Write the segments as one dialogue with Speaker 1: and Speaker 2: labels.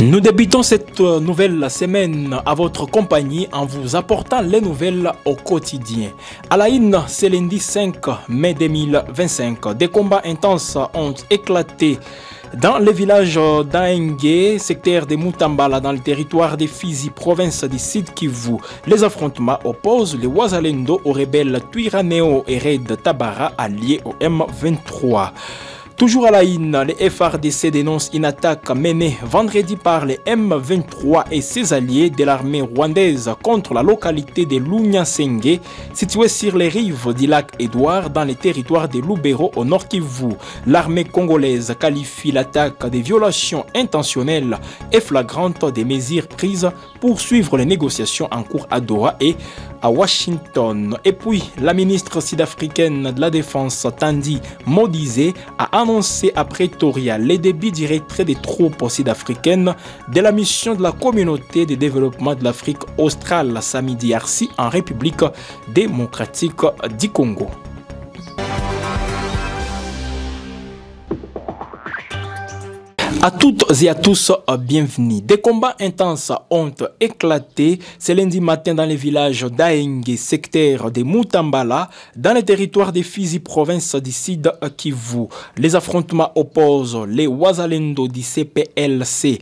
Speaker 1: Nous débutons cette nouvelle semaine à votre compagnie en vous apportant les nouvelles au quotidien. À la une, c'est lundi 5 mai 2025. Des combats intenses ont éclaté dans le village d'Aengue, secteur de Mutambala, dans le territoire de Fizi, province du Sud Kivu. Les affrontements opposent les Wazalendo aux rebelles Twirwaneho et Red Tabara alliés au M23. Toujours à la une, les FARDC dénoncent une attaque menée vendredi par les M23 et ses alliés de l'armée rwandaise contre la localité de Lunyasenge, située sur les rives du lac Édouard dans les territoires de Lubero au nord Kivu. L'armée congolaise qualifie l'attaque de violations intentionnelles et flagrantes des mesures prises pour suivre les négociations en cours à Doha et à Washington. Et puis, la ministre sud-africaine de la Défense, Tandi Modise, a annoncé à Pretoria les débuts du retrait des troupes sud-africaines de la mission de la communauté de développement de l'Afrique australe, samedi DRC, en République démocratique du Congo. À toutes et à tous, bienvenue. Des combats intenses ont éclaté ce lundi matin dans les villages d'Aengue, secteur de Mutambala, dans le territoire de Fizi, province du Sud Kivu. Les affrontements opposent les Wazalendo du CPLC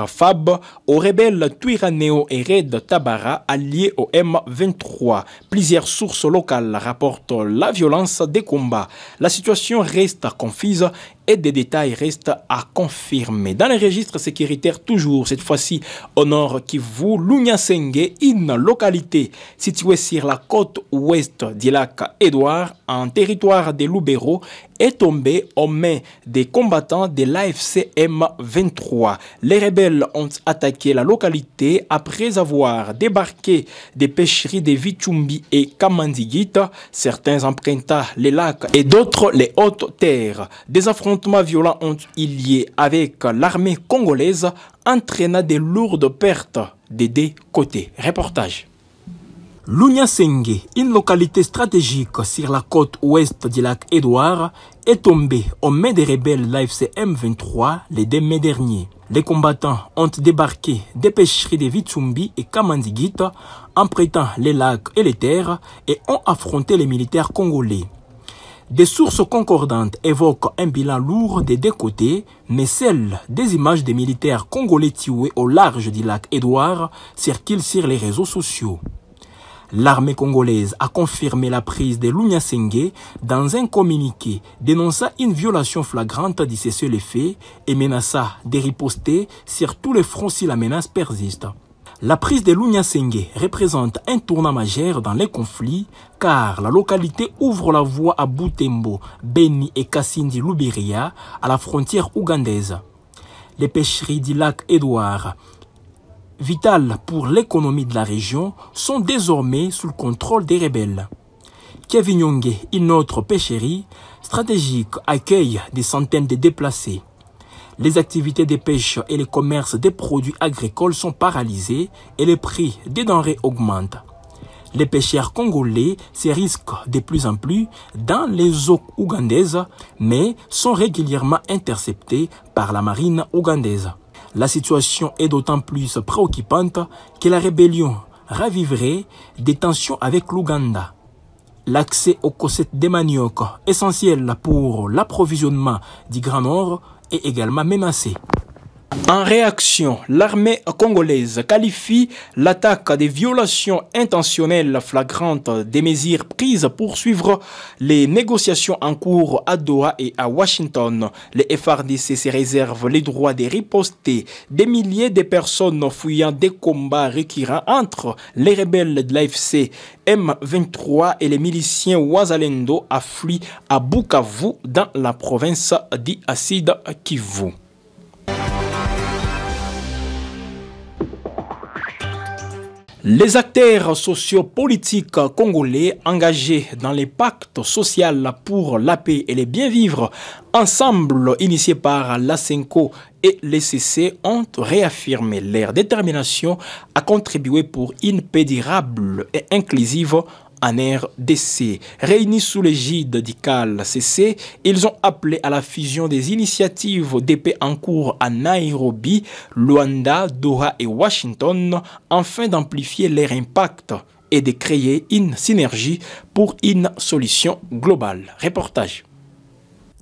Speaker 1: FAB aux rebelles Twirwaneho et Red Tabara alliés au M23. Plusieurs sources locales rapportent la violence des combats. La situation reste confuse et des détails restent à confirmer. Dans les registres sécuritaires, toujours cette fois-ci au nord Kivu, Lunyasenge, une localité située sur la côte ouest du lac Édouard, en territoire de Lubero, est tombée aux mains des combattants de l'AFC M23. Les rebelles ont attaqué la localité après avoir débarqué des pêcheries de Vichumbi et Kamandigita. Certains empruntent les lacs et d'autres les hautes terres. Des affrontements violents ont eu lieu avec l'armée congolaise, entraînant de lourdes pertes des deux côtés. Reportage. Lunyasenge, une localité stratégique sur la côte ouest du lac Édouard, est tombée aux mains des rebelles de l'AFC M23 les 2 mai derniers. Les combattants ont débarqué des pêcheries de Vichumbi et Kamandigita, empruntant les lacs et les terres, et ont affronté les militaires congolais. Des sources concordantes évoquent un bilan lourd des deux côtés, mais celles des images des militaires congolais tués au large du lac Édouard circulent sur les réseaux sociaux. L'armée congolaise a confirmé la prise de Lunyasenge dans un communiqué dénonçant une violation flagrante du cessez-le-feu et menaça de riposter sur tous les fronts si la menace persiste. La prise de Lunyasenge représente un tournant majeur dans les conflits car la localité ouvre la voie à Butembo, Beni et Kasindi Luberia à la frontière ougandaise. Les pêcheries du lac Édouard, vitales pour l'économie de la région, sont désormais sous le contrôle des rebelles. Kevinyonge, une autre pêcherie stratégique, accueille des centaines de déplacés. Les activités de pêche et le commerce des produits agricoles sont paralysés et les prix des denrées augmentent. Les pêcheurs congolais se risquent de plus en plus dans les eaux ougandaises, mais sont régulièrement interceptés par la marine ougandaise. La situation est d'autant plus préoccupante que la rébellion raviverait des tensions avec l'Ouganda. L'accès aux cocettes de manioc, essentiel pour l'approvisionnement du Grand Nord, est également menacé. En réaction, l'armée congolaise qualifie l'attaque des violations intentionnelles flagrantes des mesures prises pour suivre les négociations en cours à Doha et à Washington. Les FARDC se réservent les droits de riposter des milliers de personnes fuyant des combats récurrents entre les rebelles de l'AFC M23 et les miliciens Wazalendo affluent à Bukavu dans la province du Sud Kivu. Les acteurs sociopolitiques congolais engagés dans les pactes sociaux pour la paix et le bien-vivre ensemble initiés par l'ASENCO et l'ECC ont réaffirmé leur détermination à contribuer pour une paix durable et inclusive en RDC. Réunis sous l'égide d'ICAL-CC, ils ont appelé à la fusion des initiatives de paix en cours à Nairobi, Luanda, Doha et Washington afin d'amplifier leur impact et de créer une synergie pour une solution globale. Reportage.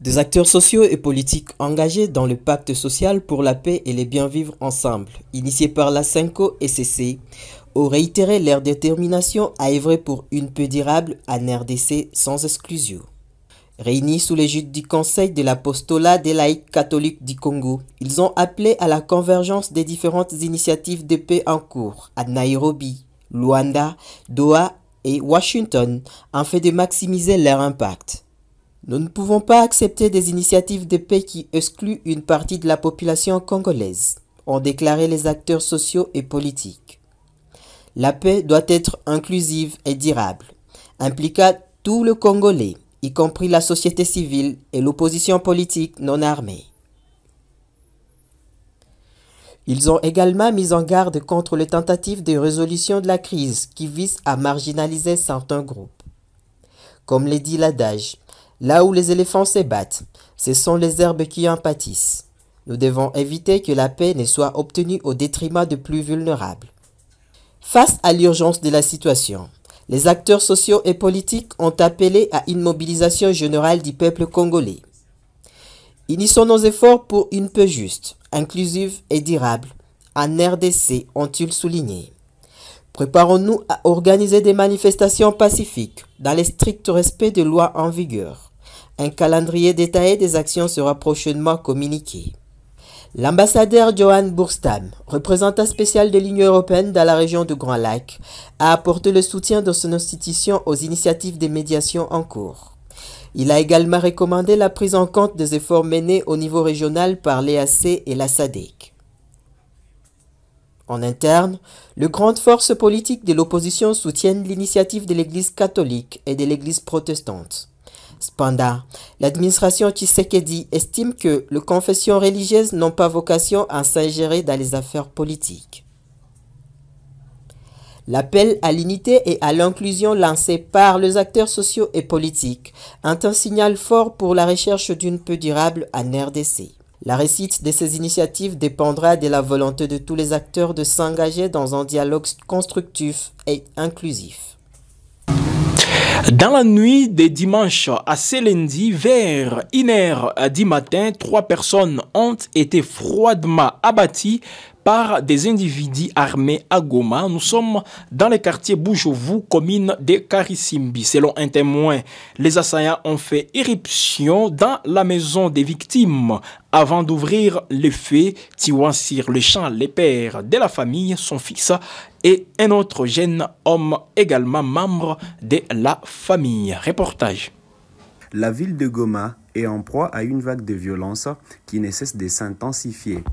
Speaker 2: Des acteurs sociaux et politiques engagés dans le pacte social pour la paix et les bien-vivre ensemble, initié par la CENCO et CC, ont réitéré leur détermination à œuvrer pour une paix durable en RDC sans exclusion. Réunis sous l'égide du Conseil de l'apostolat des laïcs catholiques du Congo, ils ont appelé à la convergence des différentes initiatives de paix en cours à Nairobi, Luanda, Doha et Washington afin de maximiser leur impact. Nous ne pouvons pas accepter des initiatives de paix qui excluent une partie de la population congolaise, ont déclaré les acteurs sociaux et politiques. La paix doit être inclusive et durable, impliquant tout le Congolais, y compris la société civile et l'opposition politique non armée. Ils ont également mis en garde contre les tentatives de résolution de la crise qui visent à marginaliser certains groupes. Comme le dit l'adage, là où les éléphants se battent, ce sont les herbes qui en pâtissent. Nous devons éviter que la paix ne soit obtenue au détriment de plus vulnérables. Face à l'urgence de la situation, les acteurs sociaux et politiques ont appelé à une mobilisation générale du peuple congolais. Unissons nos efforts pour une paix juste, inclusive et durable, en RDC, ont-ils souligné. Préparons-nous à organiser des manifestations pacifiques dans le strict respect des lois en vigueur. Un calendrier détaillé des actions sera prochainement communiqué. L'ambassadeur Johan Burstam, représentant spécial de l'Union européenne dans la région du Grand Lac, a apporté le soutien de son institution aux initiatives de médiation en cours. Il a également recommandé la prise en compte des efforts menés au niveau régional par l'EAC et la SADC. En interne, les grandes forces politiques de l'opposition soutiennent l'initiative de l'Église catholique et de l'Église protestante. Cependant, l'administration Tshisekedi estime que les confessions religieuses n'ont pas vocation à s'ingérer dans les affaires politiques. L'appel à l'unité et à l'inclusion lancé par les acteurs sociaux et politiques est un signal fort pour la recherche d'une paix durable en RDC. La réussite de ces initiatives dépendra de la volonté de tous les acteurs de s'engager dans un dialogue constructif et inclusif.
Speaker 1: Dans la nuit de dimanche à ce lundi, vers 1h du matin, 3 personnes ont été froidement abattues par des individus armés à Goma. Nous sommes dans le quartier Boujouvou, commune de Karisimbi. Selon un témoin, les assaillants ont fait éruption dans la maison des victimes avant d'ouvrir le feu, tuant sur le champ les pères de la famille, son fils et un autre jeune homme également membre de la famille. Reportage.
Speaker 3: La ville de Goma est en proie à une vague de violence qui ne cesse de s'intensifier.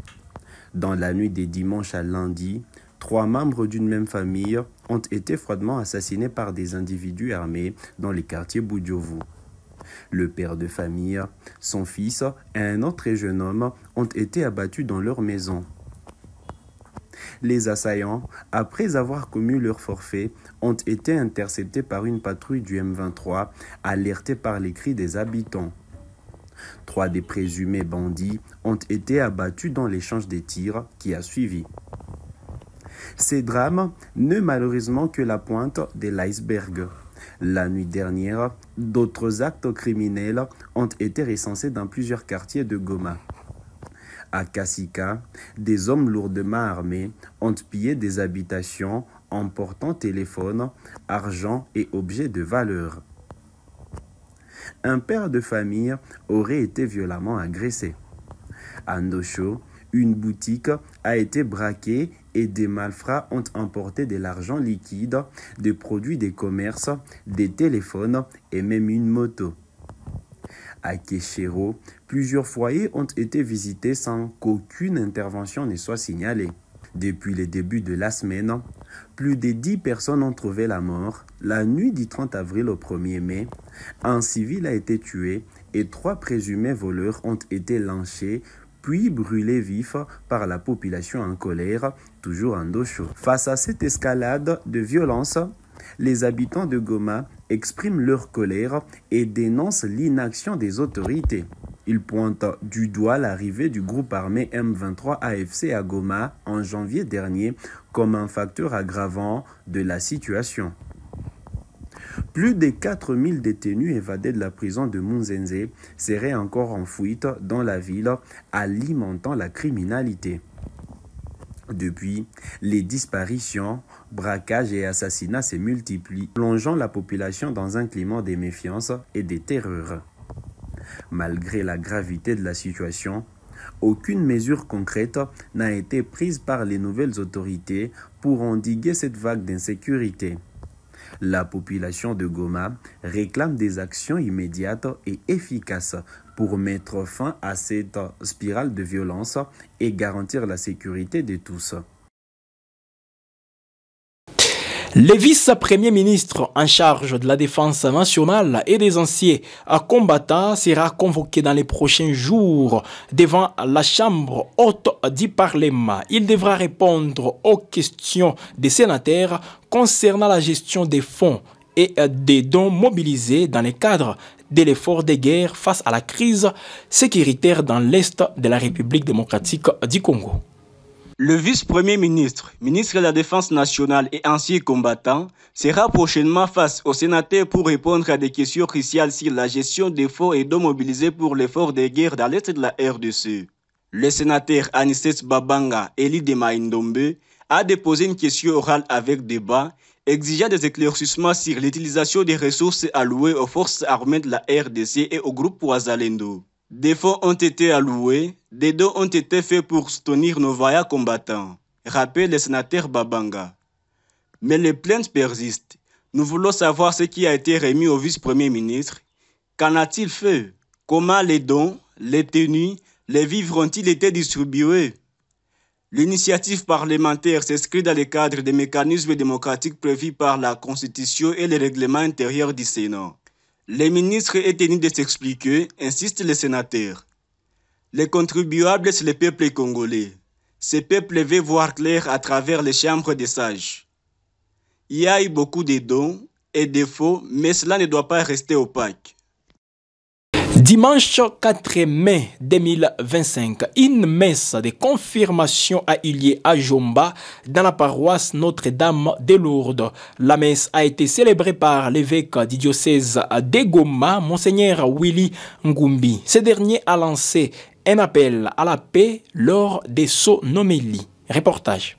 Speaker 3: Dans la nuit des dimanches à lundi, 3 membres d'une même famille ont été froidement assassinés par des individus armés dans le quartier Boujouvou. Le père de famille, son fils et un autre jeune homme ont été abattus dans leur maison. Les assaillants, après avoir commis leur forfait, ont été interceptés par une patrouille du M23, alertés par les cris des habitants. 3 des présumés bandits ont été abattus dans l'échange des tirs qui a suivi. Ces drames n'est malheureusement que la pointe de l'iceberg. La nuit dernière, d'autres actes criminels ont été recensés dans plusieurs quartiers de Goma. À Kassika, des hommes lourdement armés ont pillé des habitations emportant téléphones, argent et objets de valeur. Un père de famille aurait été violemment agressé. À Ndosho, une boutique a été braquée et des malfrats ont emporté de l'argent liquide, des produits de commerce, des téléphones et même une moto. À Keshero, plusieurs foyers ont été visités sans qu'aucune intervention ne soit signalée. Depuis le début de la semaine, plus de 10 personnes ont trouvé la mort. La nuit du 30 avril au 1er mai, un civil a été tué et 3 présumés voleurs ont été lynchés puis brûlés vifs par la population en colère, toujours en Ndosho. Face à cette escalade de violence, Les habitants de Goma expriment leur colère et dénoncent l'inaction des autorités. Ils pointent du doigt l'arrivée du groupe armé M23 AFC à Goma en janvier dernier comme un facteur aggravant de la situation. Plus de 4000 détenus évadés de la prison de Munzenze seraient encore en fuite dans la ville, alimentant la criminalité. Depuis, les disparitions, braquages et assassinats se multiplient, plongeant la population dans un climat de méfiance et de terreur. Malgré la gravité de la situation, aucune mesure concrète n'a été prise par les nouvelles autorités pour endiguer cette vague d'insécurité. La population de Goma réclame des actions immédiates et efficaces pour mettre fin à cette spirale de violence et garantir la sécurité de tous.
Speaker 1: Le vice-premier ministre en charge de la défense nationale et des anciens combattants sera convoqué dans les prochains jours devant la Chambre haute du Parlement. Il devra répondre aux questions des sénateurs concernant la gestion des fonds et des dons mobilisés dans le cadre de l'effort de guerre face à la crise sécuritaire dans l'Est de la République démocratique du Congo.
Speaker 4: Le vice-premier ministre, ministre de la Défense nationale et ancien combattant, sera prochainement face aux sénateurs pour répondre à des questions cruciales sur la gestion des fonds et dons mobilisés pour l'effort de guerre dans l'Est de la RDC. Le sénateur Anicet Babanga Eli de Maïndombe a déposé une question orale avec débat, exigeant des éclaircissements sur l'utilisation des ressources allouées aux forces armées de la RDC et au groupe Ouazalendo. Des fonds ont été alloués, des dons ont été faits pour soutenir nos vaillants combattants, rappelle le sénateur Babanga. Mais les plaintes persistent. Nous voulons savoir ce qui a été remis au vice-premier ministre. Qu'en a-t-il fait? Comment les dons, les tenues, les vivres ont-ils été distribués? L'initiative parlementaire s'inscrit dans le cadre des mécanismes démocratiques prévus par la Constitution et le règlement intérieur du Sénat. Les ministres est tenu de s'expliquer, insistent les sénateurs. Les contribuables, c'est le peuple congolais. Ce peuple veut voir clair à travers les chambres des sages. Il y a eu beaucoup de dons et de faux, mais cela ne doit pas rester opaque.
Speaker 1: Dimanche 4 mai 2025, une messe de confirmation a eu lieu à Jomba, dans la paroisse Notre-Dame de Lourdes. La messe a été célébrée par l'évêque du diocèse de Goma, Monseigneur Willy Ngumbi. Ce dernier a lancé un appel à la paix lors de son homélie. Reportage.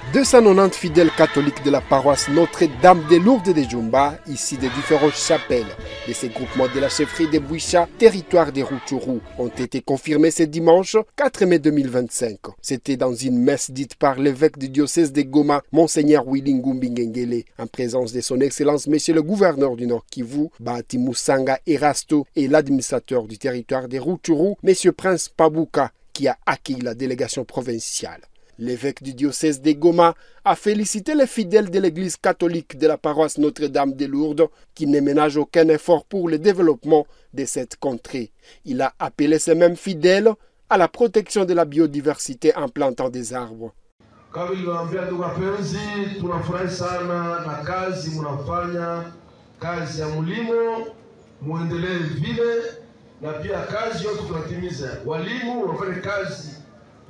Speaker 5: « 290 fidèles catholiques de la paroisse Notre-Dame des Lourdes de Jomba, ici des différentes chapelles de ces groupements de la chefferie de Bouicha, territoire des Rutshuru, ont été confirmés ce dimanche 4 mai 2025. C'était dans une messe dite par l'évêque du diocèse de Goma, Monseigneur Willy Ngumbi Ngengele, en présence de son Excellence Monsieur le gouverneur du Nord Kivu, Bahati Musanga Erasto, et l'administrateur du territoire des Rutshuru, Monsieur Prince Pabuka, qui a accueilli la délégation provinciale. L'évêque du diocèse de Goma a félicité les fidèles de l'église catholique de la paroisse Notre-Dame de Lourdes qui ne ménagent aucun effort pour le développement de cette contrée. Il a appelé ces mêmes fidèles à la protection de la biodiversité en plantant des arbres.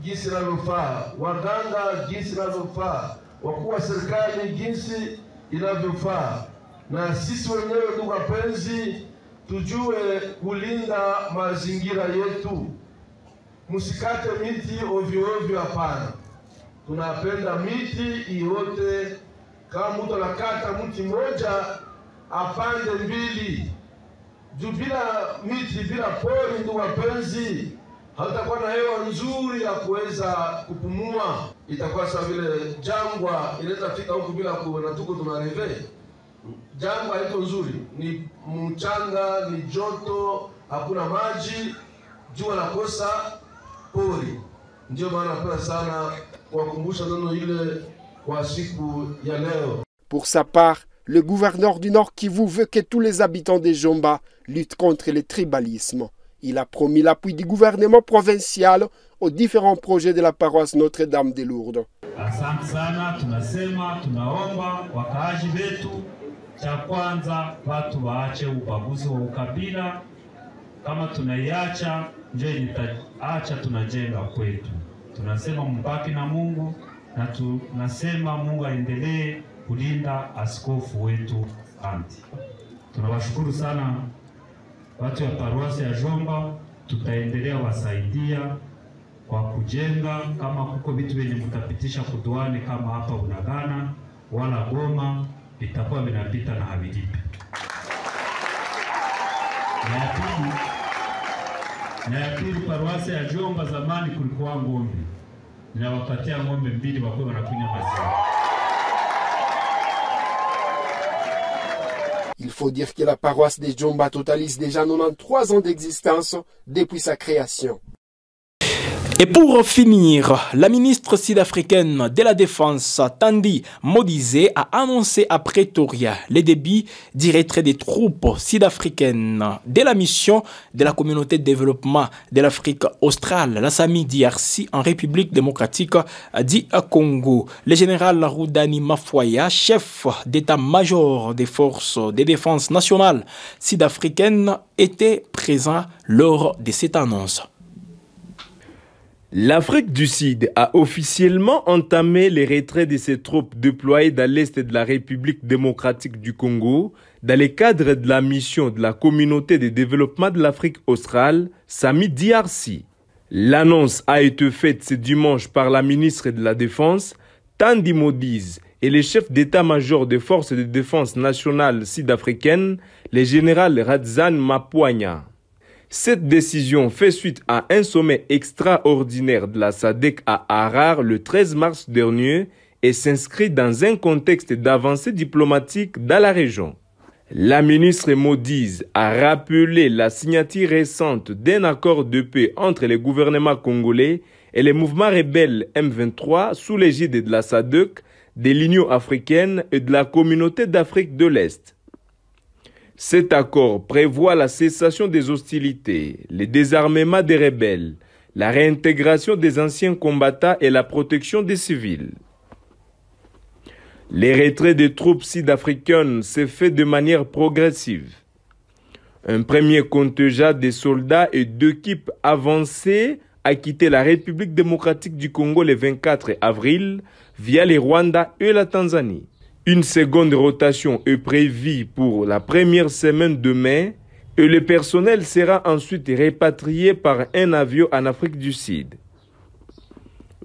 Speaker 6: Jinsi inavyofaa, waganga jinsi inavyofaa, wakuu wa serikali jinsi inavyofaa, na sisi wenyewe ndugu wapenzi tujue kulinda mazingira yetu. Msikate miti ovyo ovyo, hapana. Tunapenda miti yote. Kama mtu anakata mti moja apande mbili. Juu bila miti, bila pori ndugu wapenzi, hautakuwa na hewa nzuri ya kuweza kupumua. Itakuwa sawa vile jangwa inaweza fika huku bila kuona tuko tunareve. Jangwa haiko nzuri, ni mchanga, ni joto, hakuna maji, jua nakosa pori. Ndio maana napenda sana kuwakumbusha neno ile kwa siku ya leo.
Speaker 5: Pour sa part, le gouverneur du Nord Kivu veut que tous les habitants de Jomba luttent contre le tribalisme. Il a promis l'appui du gouvernement provincial aux différents projets de la paroisse Notre-Dame de Lourdes.
Speaker 7: Asante sana, tunasema, tunaomba wakaaji wetu, cha kwanza watu waache ubaguzi wa ukabila. Kama tunaiacha, ndio itaacha tunajenga kwetu. Tunasema mbaki na Mungu na tunasema Mungu aendelee kulinda askofu wetu Anti. Tunawashukuru sana watu wa paroisi ya Jomba, tutaendelea wasaidia kwa kujenga. Kama kuko vitu vyenye mtapitisha kuduane kama hapa Unagana wala Goma, vitakuwa vinapita na havilipi. Na ya pili paroisi ya Jomba zamani kulikuwa ng'ombe. Ninawapatia ng'ombe 2 wakuwe wanakunywa maziwa.
Speaker 5: Il faut dire que la paroisse de Jomba totalise déjà 93 ans d'existence depuis sa création.
Speaker 1: Et pour finir, la ministre sud-africaine de la Défense, Thandi Modise, a annoncé à Pretoria les débuts du retrait des troupes sud-africaines de la mission de la communauté de développement de l'Afrique australe, la SAMI DRC, en République démocratique du Congo. Le général Rudani Mafuaya, chef d'état-major des forces de défense nationale sud-africaines, était présent lors de cette annonce.
Speaker 8: L'Afrique du Sud a officiellement entamé les retraits de ses troupes déployées dans l'Est de la République démocratique du Congo dans le cadre de la mission de la communauté de développement de l'Afrique australe, SAMI DRC. L'annonce a été faite ce dimanche par la ministre de la Défense, Thandi Modise, et le chef d'état-major des forces de défense nationales sud-africaines, le général Radzan Mapuanya. Cette décision fait suite à un sommet extraordinaire de la SADC à Harare le 13 mars dernier et s'inscrit dans un contexte d'avancée diplomatique dans la région. La ministre Modise a rappelé la signature récente d'un accord de paix entre le gouvernement congolais et les mouvements rebelles M23 sous l'égide de la SADC, de l'Union africaine et de la communauté d'Afrique de l'Est. Cet accord prévoit la cessation des hostilités, le désarmement des rebelles, la réintégration des anciens combattants et la protection des civils. Les retraits des troupes sud-africaines s'est fait de manière progressive. Un premier contingent de soldats et d'équipes avancées a quitté la République démocratique du Congo le 24 avril via le Rwanda et la Tanzanie. Une seconde rotation est prévue pour la première semaine de mai et le personnel sera ensuite répatrié par un avion en Afrique du Sud.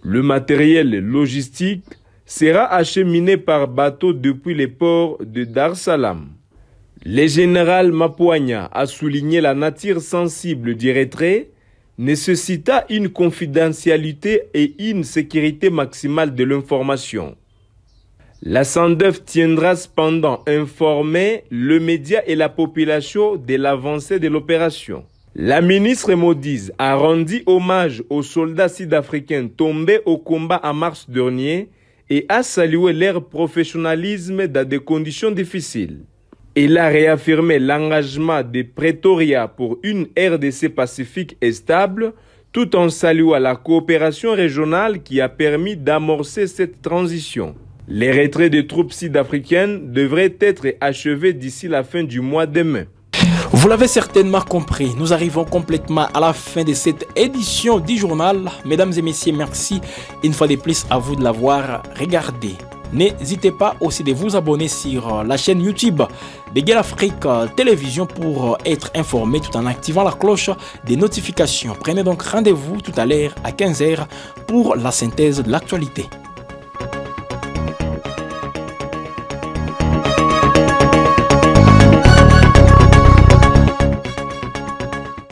Speaker 8: Le matériel logistique sera acheminé par bateau depuis les ports de Dar es Salaam. Le général Mapuanya a souligné la nature sensible du retrait, nécessita une confidentialité et une sécurité maximale de l'information. La SANDEF tiendra cependant informer le média et la population de l'avancée de l'opération. La ministre Modise a rendu hommage aux soldats sud-africains tombés au combat en mars dernier et a salué leur professionnalisme dans des conditions difficiles. Elle a réaffirmé l'engagement de Pretoria pour une RDC pacifique et stable, tout en saluant la coopération régionale qui a permis d'amorcer cette transition. Les retraits des troupes sud-africaines devraient être achevés d'ici la fin du mois de mai.
Speaker 1: Vous l'avez certainement compris, nous arrivons complètement à la fin de cette édition du journal. Mesdames et messieurs, merci une fois de plus à vous de l'avoir regardé. N'hésitez pas aussi de vous abonner sur la chaîne YouTube de Gueule Afrique Télévision pour être informé tout en activant la cloche des notifications. Prenez donc rendez-vous tout à l'heure à 15 h pour la synthèse de l'actualité.